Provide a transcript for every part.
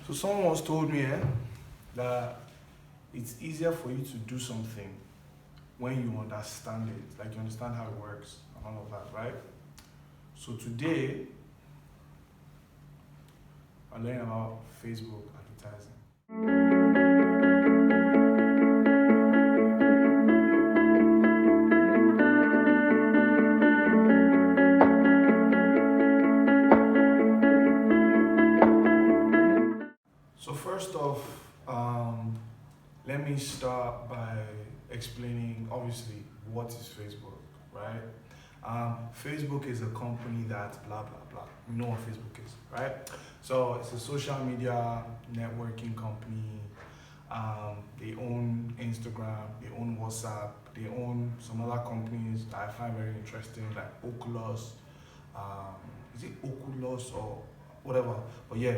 So someone once told me that it's easier for you to do something when you understand it, like you understand how it works and all of that, right? So today, I'm learning about Facebook advertising. So first off, let me start by explaining, obviously, what is Facebook, right? Facebook is a company that blah, blah, blah. We know what Facebook is, right? So it's a social media networking company. They own Instagram, they own WhatsApp, they own some other companies that I find very interesting, like Oculus. Is it Oculus or whatever? But yeah.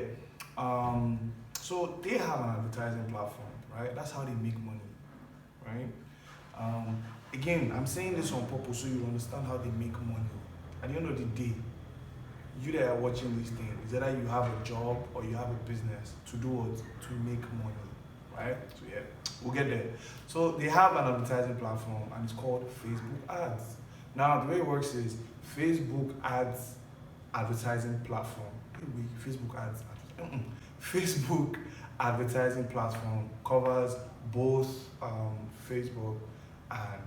So they have an advertising platform, right? That's how they make money, right? Again, I'm saying this on purpose so you understand how they make money. At the end of the day, you that are watching this thing, is either you have a job or you have a business to do what? To make money, right? So yeah, we'll get there. So they have an advertising platform and it's called Facebook Ads. Now, the way it works is Facebook Ads advertising platform. Facebook Ads. Facebook advertising platform covers both Facebook and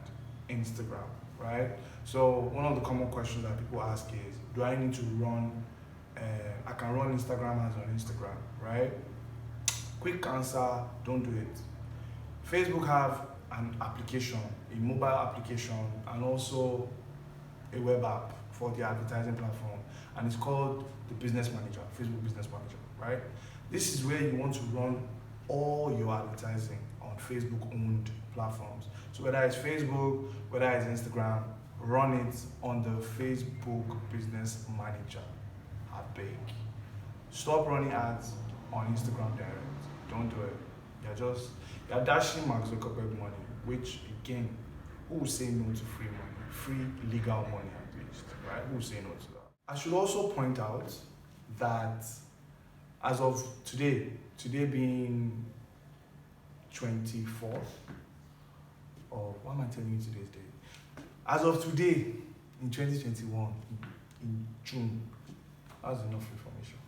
Instagram, right? So one of the common questions that people ask is, do I need to run, I can run Instagram ads on Instagram, right? Quick answer, don't do it. Facebook have an application, a mobile application, and also a web app for the advertising platform, and it's called the Business Manager, Facebook Business Manager, right? This is where you want to run all your advertising on Facebook-owned platforms. So whether it's Facebook, whether it's Instagram, run it on the Facebook Business Manager. I beg. Stop running ads on Instagram direct. Don't do it. You're dashing Mark Zuckerberg money, which again, who will say no to free money? Free legal money at least, right? Who will say no to that? I should also point out that as of today being 24th, or why am I telling you today's date? As of today, in 2021, in June, that's enough information.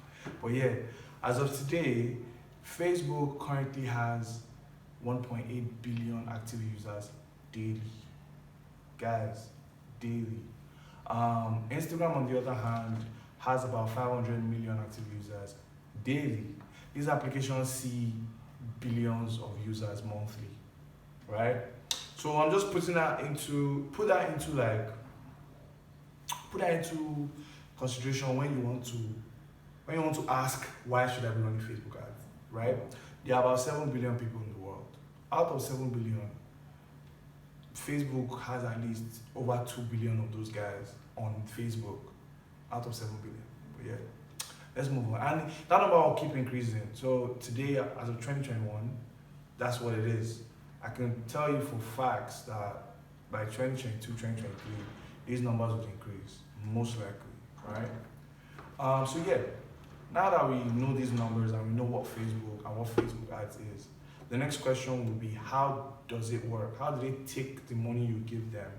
But yeah, as of today, Facebook currently has 1.8 billion active users daily. Guys, daily. Instagram, on the other hand, has about 500 million active users daily. These applications see billions of users monthly, right? So I'm just put that into consideration when you want to ask, why should I be running Facebook ads, right? There are about 7 billion people in the world. Out of 7 billion, Facebook has at least over 2 billion of those guys on Facebook, out of 7 billion. But yeah, let's move on. And that number will keep increasing. So today, as of 2021, that's what it is. I can tell you for facts that by 2022, 2023, these numbers will increase, most likely, right? So yeah, now that we know these numbers and we know what Facebook and what Facebook ads is, the next question will be, how does it work? How do they take the money you give them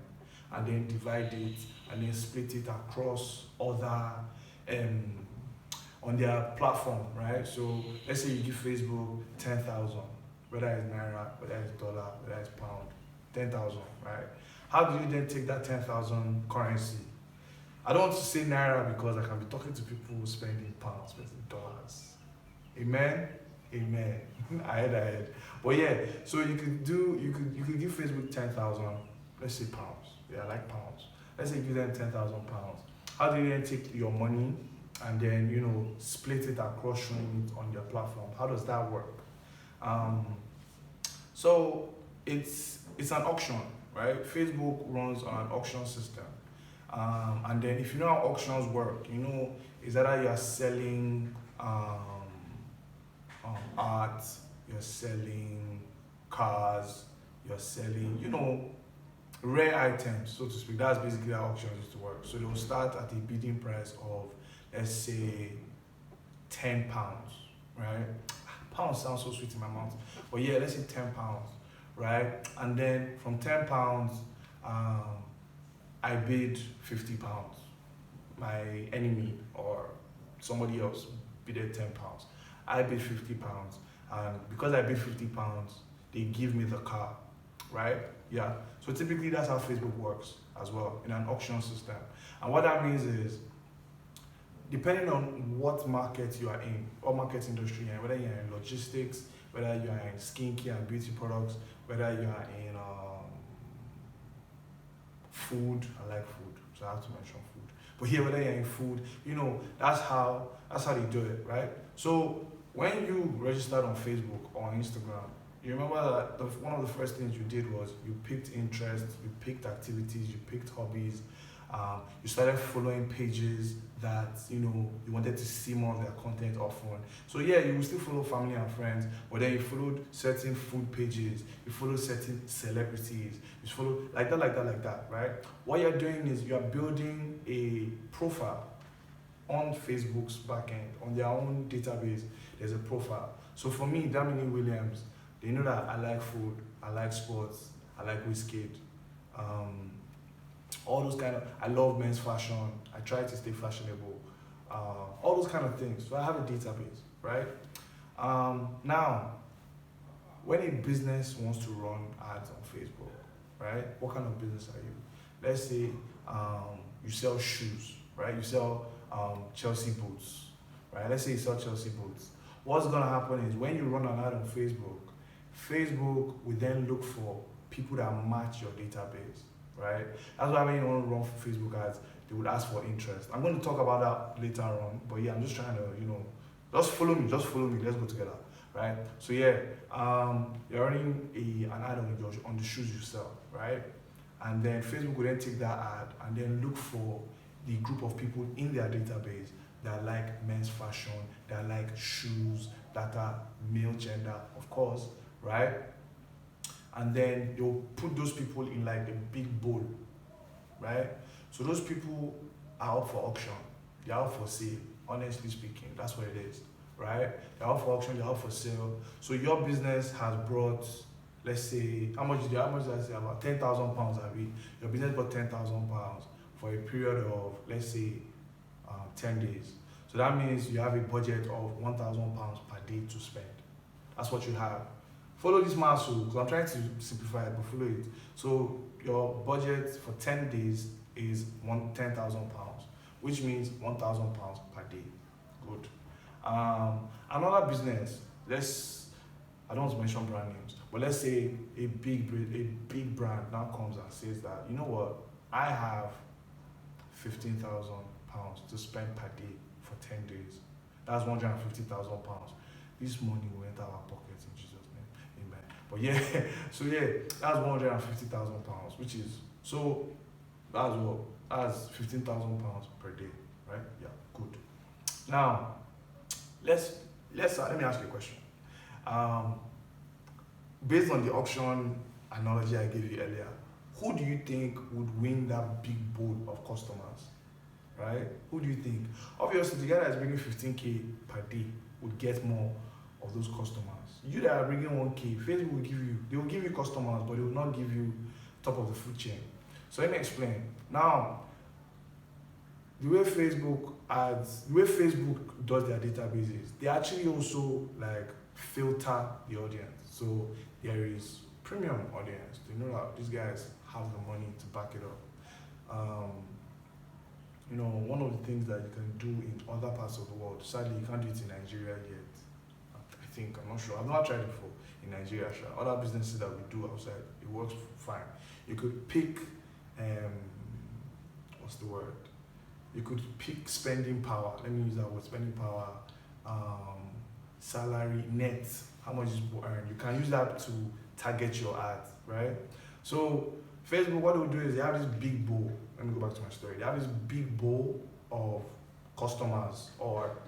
and then divide it and then split it across other, on their platform, right? So let's say you give Facebook 10,000, whether it's Naira, whether it's dollar, whether it's pound, 10,000, right? How do you then take that 10,000 currency? I don't want to say Naira because I can be talking to people spending pounds, spending dollars. Amen? Amen. Ahead. But yeah, so you could give Facebook 10,000, let's say pounds. Yeah, I like pounds. Let's say you give them 10,000 pounds. How do you then take your money and then split it across, showing it on your platform? How does that work? So it's an auction, right? Facebook runs on an auction system. And then if you know how auctions work, is either you're selling art, you're selling cars, you're selling, rare items, so to speak. That's basically how auctions used to work. So they'll start at a bidding price of, let's say, £10, right? Pounds sounds so sweet in my mouth. But yeah, let's say £10, right? And then from £10, I bid £50. My enemy or somebody else bid £10. I bid £50, and because I bid £50, they give me the car, right? Yeah. So typically that's how Facebook works as well in an auction system. And what that means is, depending on what market you are in, or market industry you're in, whether you're in logistics, whether you are in skincare and beauty products, whether you are in food, I like food, so I have to mention food. But here, whether you're in food, that's how they do it, right? So when you registered on Facebook or on Instagram, you remember that one of the first things you did was you picked interests, you picked activities, you picked hobbies, you started following pages that you wanted to see more of their content often. So yeah, you will still follow family and friends, but then you followed certain food pages, you follow certain celebrities, you follow like that, right? What you're doing is you're building a profile on Facebook's backend, on their own database. There's a profile. So for me, Damini Williams, they know that I like food, I like sports, I like whiskey, all those I love men's fashion, I try to stay fashionable, all those kind of things. So I have a database, right? Now, when a business wants to run ads on Facebook, right? What kind of business are you? Let's say you sell shoes, right? You sell Chelsea boots, right? Let's say you sell Chelsea boots. What's gonna happen is when you run an ad on Facebook, Facebook will then look for people that match your database, right? That's why when you want to run Facebook ads, they would ask for interest. I'm going to talk about that later on, but yeah, I'm just trying to, just follow me, let's go together, right? So yeah, you're running an ad on the shoes you sell, right? And then Facebook will then take that ad and then look for the group of people in their database that like men's fashion, that like shoes, that are male gender, of course, right? And then they'll put those people in like a big bowl, right? So those people are up for auction. They're up for sale, honestly speaking. That's what it is, right? They're up for auction, they're up for sale. So your business has brought, let's say, how much did I say? About £10,000, your business brought £10,000 for a period of, let's say, 10 days. So that means you have a budget of £1,000 per day to spend. That's what you have. Follow this math, because I'm trying to simplify it, but follow it. So your budget for 10 days is £10,000, which means £1,000 per day. Good. Another business, I don't want to mention brand names, but let's say a big brand now comes and says that, you know what, I have £15,000 to spend per day for 10 days. That's £150,000. This money will enter our pockets in Jesus' name. Amen. But yeah, so yeah, that's £150,000, which is, so that's what? That's £15,000 per day, right? Yeah, good. Now, let me ask you a question. Based on the auction analogy I gave you earlier, who do you think would win that big bowl of customers? Right? Who do you think? Obviously, the guy that's bringing 15K per day would get more of those customers. You that are bringing 1K, Facebook will give you customers, but they will not give you top of the food chain. So let me explain. Now, the way Facebook does their databases, they actually also like filter the audience. So there is premium audience. They know that these guys have the money to back it up. One of the things that you can do in other parts of the world, sadly you can't do it in Nigeria yet. I'm not sure. I've not tried it before in Nigeria. Other businesses that we do outside, it works fine. You could pick, what's the word? You could pick spending power. Let me use that word, spending power, salary, net, how much is people earn. You can use that to target your ads, right? So Facebook, what they'll do is they have this big bowl. Let me go back to my story. They have this big bowl of customers or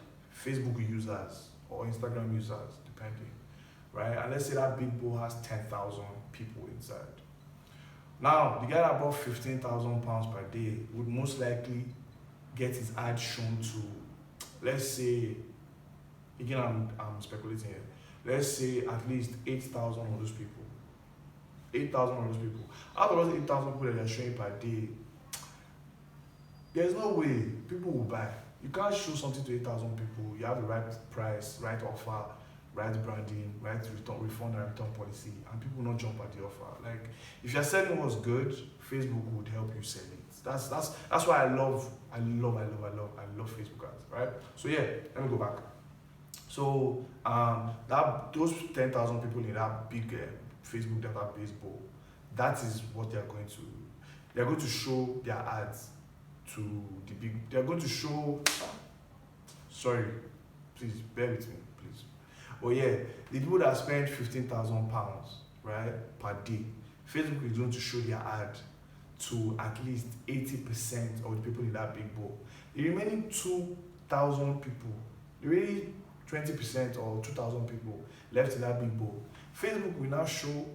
Facebook users or Instagram users, depending, right? And let's say that big bowl has 10,000 people inside. Now, the guy that bought £15,000 per day would most likely get his ad shown to, let's say, again, I'm speculating here, let's say at least 8,000 of those people. 8,000 of those people. Out of those 8,000 people that they're showing per day, there's no way people will buy. You can't show something to 8,000 people. You have the right price, right offer, right branding, right refund and return policy, and people not jump at the offer. Like, if you're selling what's good, Facebook would help you sell it. That's why I love Facebook ads, right? So yeah, let me go back. So that those 10,000 people in that big Facebook database bowl, that is what they're going to show their ads to the big. They're going to show. Sorry, please bear with me, please. But yeah, the people that spend £15,000, right, per day, Facebook is going to show their ad to at least 80% of the people in that big bowl. The remaining 2,000 people, the remaining 20% or 2,000 people left in that big bowl, Facebook will now show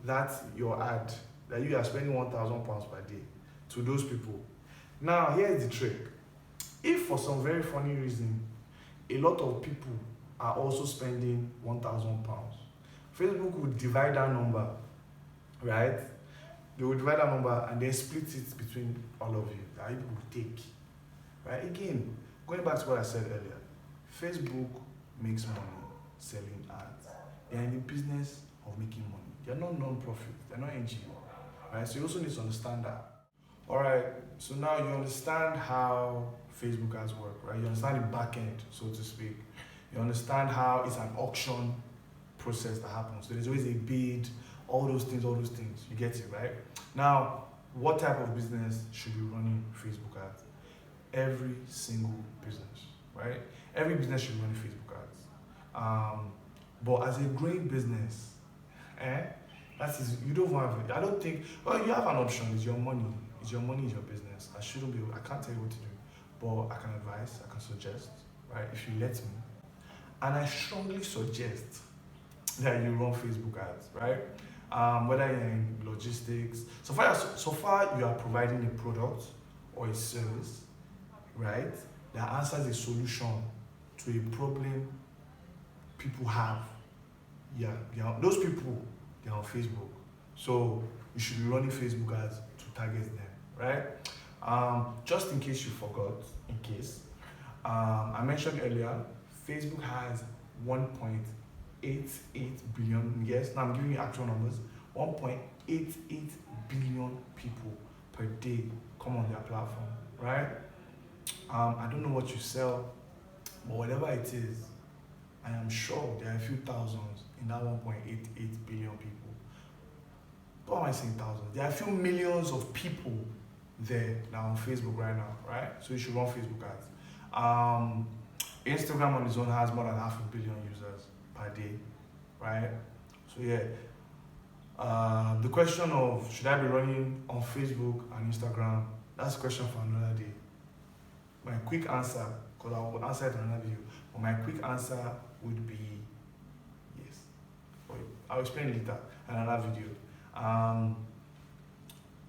that your ad, that you are spending £1,000 per day to those people. Now, here's the trick. If for some very funny reason, a lot of people are also spending £1,000, Facebook will divide that number, right? They will divide that number and then split it between all of you. That people will take, right? Again, going back to what I said earlier, Facebook makes money selling ads. They're in the business of making money. They're not non-profit. They're not NGO, right? So you also need to understand that. All right. So now you understand how Facebook ads work, right? You understand the back end, so to speak. You understand how it's an auction process that happens. So there's always a bid, all those things. You get it, right? Now, what type of business should be running Facebook ads? Every single business, right? Every business should be running Facebook ads. But as a growing business, that is, you don't have, I don't think, well, you have an option. It's your money. It's your money, it's your business. I can't tell you what to do, but I can advise, I can suggest, right? If you let me. And I strongly suggest that you run Facebook ads, right? Whether you're in logistics, so far you are providing a product or a service, right, that answers a solution to a problem people have. Yeah, those people, they're on Facebook. So you should be running Facebook ads to target them, right? Just in case you forgot, I mentioned earlier, Facebook has 1.88 billion, yes, now I'm giving you actual numbers, 1.88 billion people per day come on their platform, right? I don't know what you sell, but whatever it is, I am sure there are a few thousands in that 1.88 billion people. What am I saying thousands? There are a few millions of people there that are on Facebook right now, right? So you should run Facebook ads. Instagram on its own has more than 500 million users per day, right? So yeah, the question of should I be running on Facebook and Instagram, that's a question for another day. My quick answer, because I will answer it in another video, but my quick answer would be yes. I'll explain later in another video.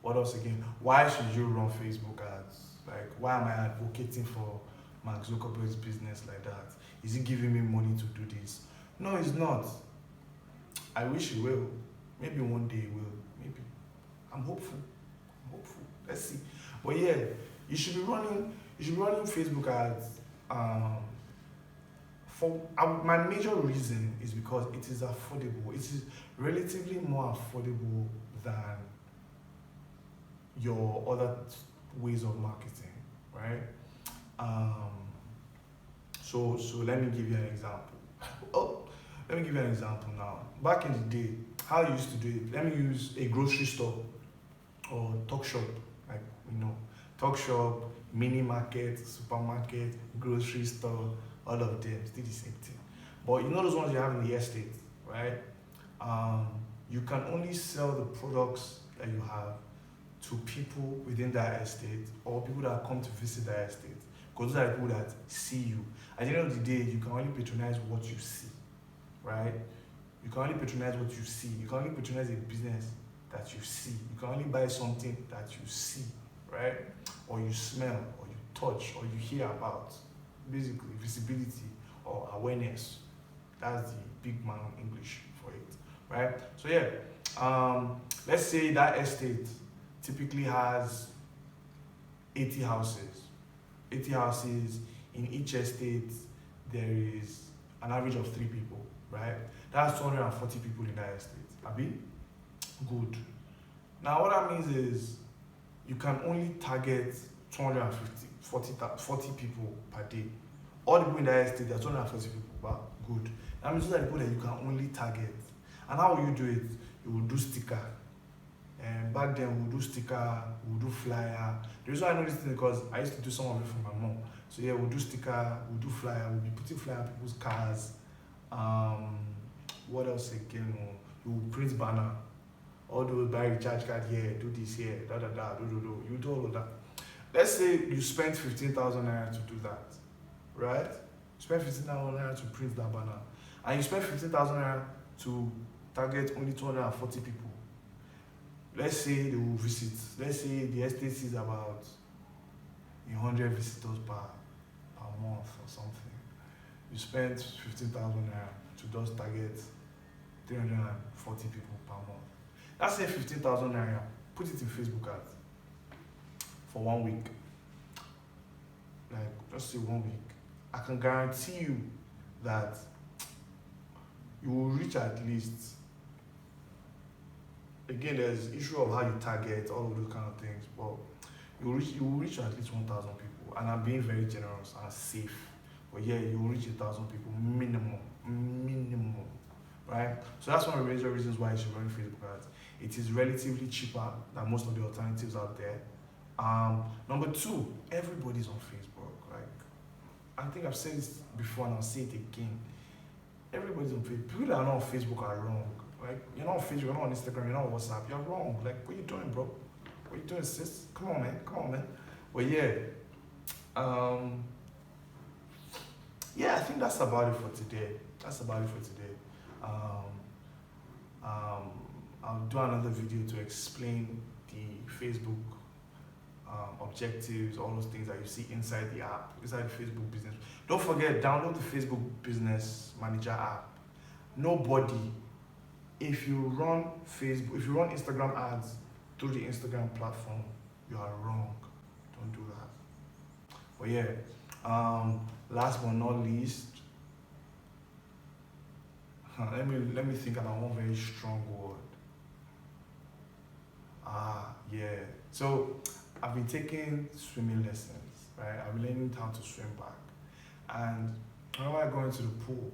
What else again? Why should you run Facebook ads? Like, why am I advocating for Mark Zuckerberg's business like that? Is he giving me money to do this? No, it's not. I wish he will. Maybe one day he will. Maybe. I'm hopeful. Let's see. But yeah, you should be running Facebook ads. My major reason is because it is affordable. It is relatively more affordable than your other ways of marketing, right? So let me give you an example. Let me give you an example now. Back in the day, how I used to do it, let me use a grocery store or talk shop, like, talk shop, mini market, supermarket, grocery store, all of them, still the same thing. But you know those ones you have in the estate, right? You can only sell the products that you have to people within that estate or people that come to visit that estate. Because those are people that see you. At the end of the day, you can only patronize what you see, right? You can only patronize what you see. You can only patronize a business that you see. You can only buy something that you see, right? Or you smell, or you touch, or you hear about. Basically, visibility or awareness. That's the big man English for it, right? So yeah, let's say that estate typically has 80 houses. 80 houses in each estate. There is an average of 3 people, right? That's 240 people in that estate. Abi? Good. Now what that means is you can only target 40 people per day. All the people in that estate, there are 240 people, but good. That means those are the people that you can only target. And how will you do it? You will do sticker. And back then we'll do sticker, we'll do flyer. The reason I know this thing is because I used to do some of it for my mom. So yeah, we'll do sticker, we'll do flyer, we'll be putting flyer on people's cars. What else again? You will print banner. All those buy recharge card here, do this here, do. You do all of that. Let's say you spent 15,000 naira to do that, right? You spent 15,000 naira to print that banner, and you spent 15,000 naira to target only 240 people. Let's say they will visit. Let's say the estate sees about 100 visitors per month or something. You spent 15,000 naira to just target 340 people per month. That's say 15,000 naira. Put it in Facebook ads for 1 week. Like, just say 1 week. I can guarantee you that you will reach at least. Again, there's issue of how you target, all of those kind of things, but you will reach at least 1,000 people. And I'm being very generous and safe. But yeah, you will reach 1,000 people minimum, right? So that's one of the major reasons why you should run Facebook ads. It is relatively cheaper than most of the alternatives out there. Number 2, everybody's on Facebook. Like, I think I've said this before and I'll say it again. Everybody's on Facebook. People that are not on Facebook are wrong. Like, you're not on Facebook, you're not on Instagram, you're not on WhatsApp. You're wrong. Like, what are you doing, bro? What are you doing, sis? Come on, man. But yeah, yeah, I think that's about it for today. I'll do another video to explain the Facebook objectives, all those things that you see inside the app, inside the Facebook business. Don't forget, download the Facebook Business Manager app. Nobody, if you run Instagram ads through the Instagram platform, you are wrong. Don't do that. But yeah, last but not least, let me think about one very strong word. Yeah. So I've been taking swimming lessons, right? I've been learning how to swim back. And whenever I go into the pool,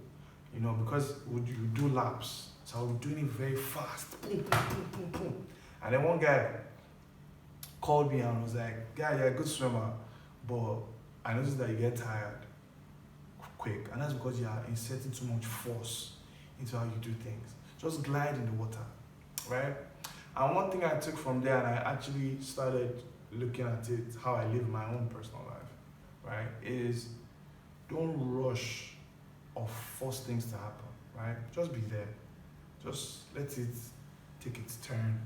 because you do laps, so I was doing it very fast. Boom. And then one guy called me and was like, "Guy, you're a good swimmer, but I noticed that you get tired quick. And that's because you are inserting too much force into how you do things. Just glide in the water, right?" And one thing I took from there, and I actually started looking at it, how I live my own personal life, right, is don't rush or force things to happen, right? Just be there. Just let it take its turn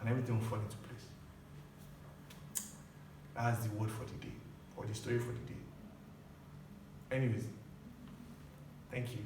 and everything will fall into place. That's the word for the day, or the story for the day. Anyways, thank you.